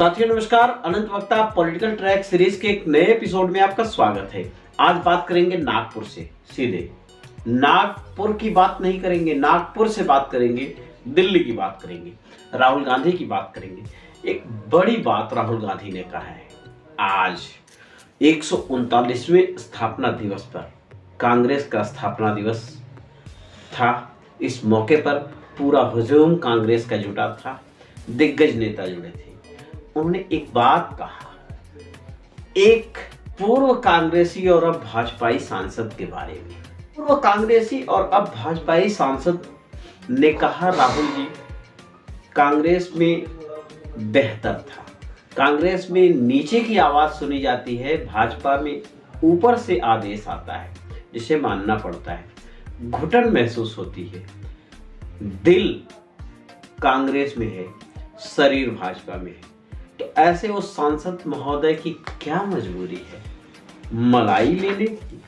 साथियों नमस्कार। अनंत वक्ता पॉलिटिकल ट्रैक सीरीज के एक नए एपिसोड में आपका स्वागत है। आज बात करेंगे नागपुर से। सीधे नागपुर की बात नहीं करेंगे, नागपुर से बात करेंगे, दिल्ली की बात करेंगे, राहुल गांधी की बात करेंगे। एक बड़ी बात राहुल गांधी ने कहा है। आज 139वें स्थापना दिवस पर, कांग्रेस का स्थापना दिवस था। इस मौके पर पूरा हुजूम कांग्रेस का जुटा था, दिग्गज नेता जुड़े थे। उन्होंने एक बात कहा, एक पूर्व कांग्रेसी और अब भाजपाई सांसद के बारे में। पूर्व कांग्रेसी और अब भाजपाई सांसद ने कहा, राहुल जी कांग्रेस में बेहतर था, कांग्रेस में नीचे की आवाज सुनी जाती है, भाजपा में ऊपर से आदेश आता है जिसे मानना पड़ता है, घुटन महसूस होती है। दिल कांग्रेस में है, शरीर भाजपा में है। तो ऐसे उस सांसद महोदय की क्या मजबूरी है मलाई लेने की।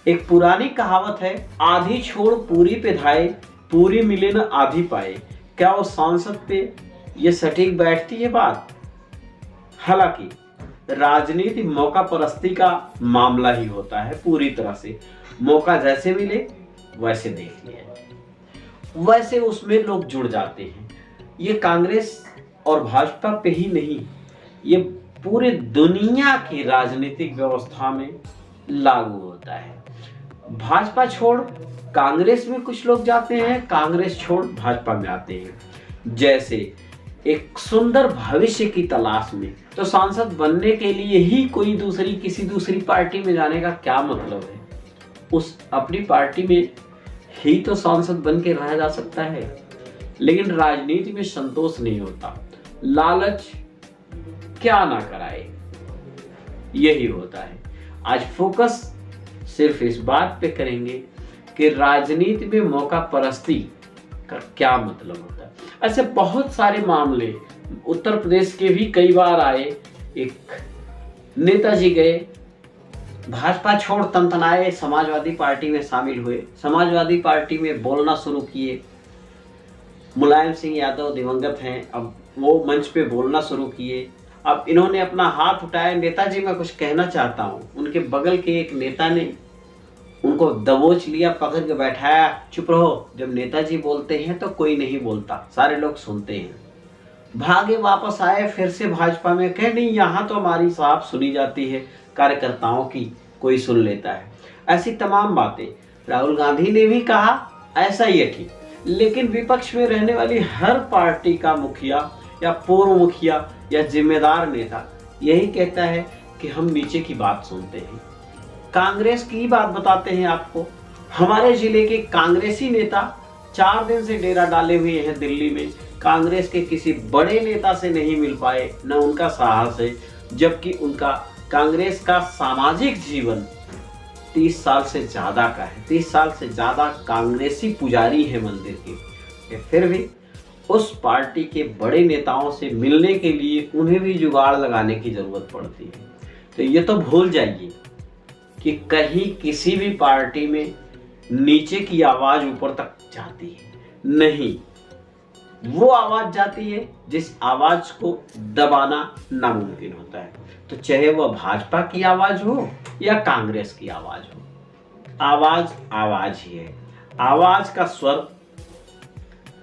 एक पुरानी कहावत है, आधी छोड़ पूरी पे धाए, पूरी मिले न आधी पाए। क्या उस सांसद पे ये सटीक बैठती है बात? हालांकि राजनीति मौका परस्ती का मामला ही होता है। पूरी तरह से मौका जैसे मिले वैसे देख लिया, वैसे उसमें लोग जुड़ जाते हैं। ये कांग्रेस और भाजपा पे ही नहीं, ये पूरे दुनिया की राजनीतिक व्यवस्था में लागू होता है। भाजपा छोड़ कांग्रेस में कुछ लोग जाते हैं, कांग्रेस छोड़ भाजपा में आते हैं। जैसे एक सुंदर भविष्य की तलाश में, तो सांसद बनने के लिए ही किसी दूसरी पार्टी में जाने का क्या मतलब है? उस अपनी पार्टी में ही तो सांसद बन के रहा जा सकता है। लेकिन राजनीति में संतोष नहीं होता, लालच क्या ना कराए, यही होता है। आज फोकस सिर्फ इस बात पे करेंगे कि राजनीति में मौका परस्ती का क्या मतलब होता है। ऐसे बहुत सारे मामले उत्तर प्रदेश के भी कई बार आए। एक नेताजी गए, भाजपा छोड़ तनतनाए, समाजवादी पार्टी में शामिल हुए, समाजवादी पार्टी में बोलना शुरू किए। मुलायम सिंह यादव दिवंगत हैं, अब वो मंच पे बोलना शुरू किए। अब इन्होंने अपना हाथ उठाया, नेताजी मैं कुछ कहना चाहता हूँ। उनके बगल के एक नेता ने उनको दबोच लिया, पकड़ के बैठाया, चुप रहो, जब नेताजी बोलते हैं तो कोई नहीं बोलता, सारे लोग सुनते हैं। भागे वापस आए, फिर से भाजपा में कहे नहीं, यहाँ तो हमारी साफ सुनी जाती है, कार्यकर्ताओं की कोई सुन लेता है। ऐसी तमाम बातें राहुल गांधी ने भी कहा, ऐसा ही है ठीक। लेकिन विपक्ष में रहने वाली हर पार्टी का मुखिया या पूर्व मुखिया या जिम्मेदार नेता यही कहता है कि हम नीचे की बात सुनते हैं। कांग्रेस की बात बताते हैं आपको। हमारे जिले के कांग्रेसी नेता 4 दिन से डेरा डाले हुए हैं दिल्ली में, कांग्रेस के किसी बड़े नेता से नहीं मिल पाए, न उनका साहस है, जबकि उनका कांग्रेस का सामाजिक जीवन 30 साल से ज्यादा का है। 30 साल से ज्यादा कांग्रेसी पुजारी है मंदिर के। फिर भी उस पार्टी के बड़े नेताओं से मिलने के लिए उन्हें भी जुगाड़ लगाने की जरूरत पड़ती है। तो ये तो भूल जाइए कि कहीं किसी भी पार्टी में नीचे की आवाज ऊपर तक जाती है। नहीं, वो आवाज जाती है जिस आवाज को दबाना नामुमकिन होता है। तो चाहे वह भाजपा की आवाज हो या कांग्रेस की आवाज हो, आवाज आवाज ही है। आवाज का स्वर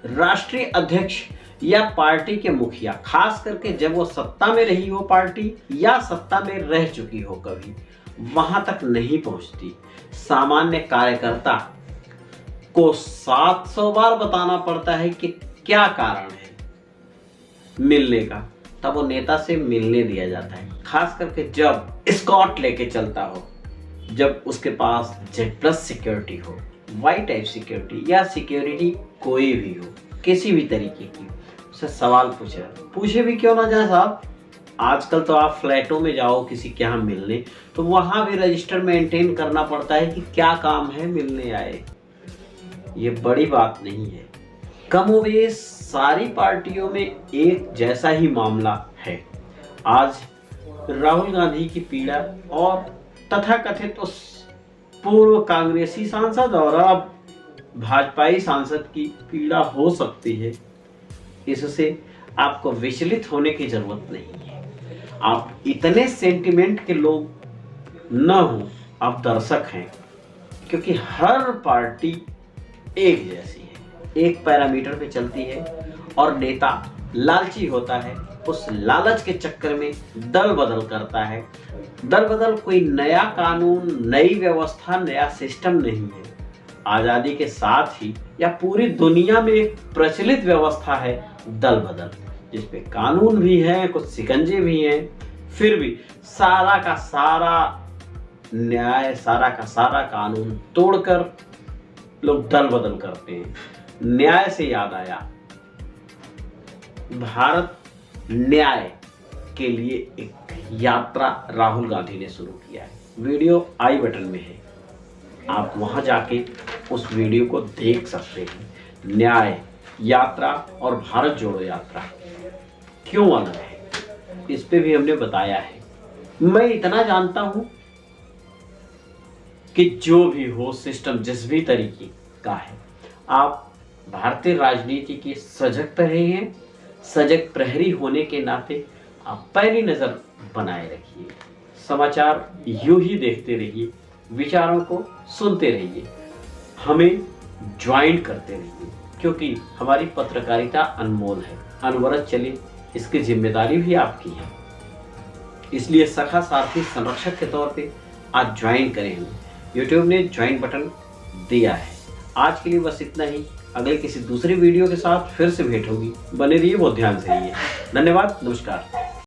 राष्ट्रीय अध्यक्ष या पार्टी के मुखिया, खास करके जब वो सत्ता में रही हो पार्टी या सत्ता में रह चुकी हो, कभी वहां तक नहीं पहुंचती। सामान्य कार्यकर्ता को 700 बार बताना पड़ता है कि क्या कारण है मिलने का, तब वो नेता से मिलने दिया जाता है। खास करके जब स्कॉट लेके चलता हो, जब उसके पास Z+ सिक्योरिटी हो, वाई टाइप सिक्योरिटी या सिक्योरिटी कोई भी हो, किसी भी तरीके की, उससे सवाल पूछे भी क्यों ना जाए साहब। आजकल तो आप फ्लैटों में जाओ किसी के यहाँ मिलने, तो वहां भी रजिस्टर मेंटेन करना पड़ता है कि क्या काम है, मिलने आए। ये बड़ी बात नहीं है। कमोबेश सारी पार्टियों में एक जैसा ही मामला है। आज राहुल गांधी की पीड़ा और तथाकथित उस पूर्व कांग्रेसी सांसद और अब भाजपाई सांसद की पीड़ा हो सकती है। इससे आपको विचलित होने की जरूरत नहीं है। आप इतने सेंटिमेंट के लोग न हो, आप दर्शक हैं, क्योंकि हर पार्टी एक जैसी है, एक पैरामीटर पे चलती है और नेता लालची होता है, उस लालच के चक्कर में दल बदल करता है। दल बदल कोई नया कानून, नई व्यवस्था, नया सिस्टम नहीं है। आजादी के साथ ही या पूरी दुनिया में एक प्रचलित व्यवस्था है दल बदल, जिसपे कानून भी हैं, कुछ शिकंजे भी हैं, फिर भी सारा का सारा न्याय, सारा का सारा कानून तोड़कर लोग दल बदल करते हैं। न्याय से याद आया, भारत न्याय के लिए एक यात्रा राहुल गांधी ने शुरू किया है। वीडियो आई बटन में है, आप वहां जाके उस वीडियो को देख सकते हैं। न्याय यात्रा और भारत जोड़ो यात्रा क्यों अलग है, इस पे भी हमने बताया है। मैं इतना जानता हूं कि जो भी हो सिस्टम जिस भी तरीके का है, आप भारतीय राजनीति के सजग प्रहरी हैं। सजग प्रहरी होने के नाते आप पैनी नजर बनाए रखिए, समाचार यूं ही देखते रहिए, विचारों को सुनते रहिए, हमें ज्वाइन करते रहिए, क्योंकि हमारी पत्रकारिता अनमोल है, अनवरत चले, इसकी जिम्मेदारी भी आपकी है। इसलिए सखा सारथी संरक्षक के तौर पे आज ज्वाइन करें। हमें यूट्यूब ने ज्वाइन बटन दिया है। आज के लिए बस इतना ही। अगले किसी दूसरी वीडियो के साथ फिर से भेंट होगी। बने रहिए, बहुत ध्यान से रहिए। धन्यवाद, नमस्कार।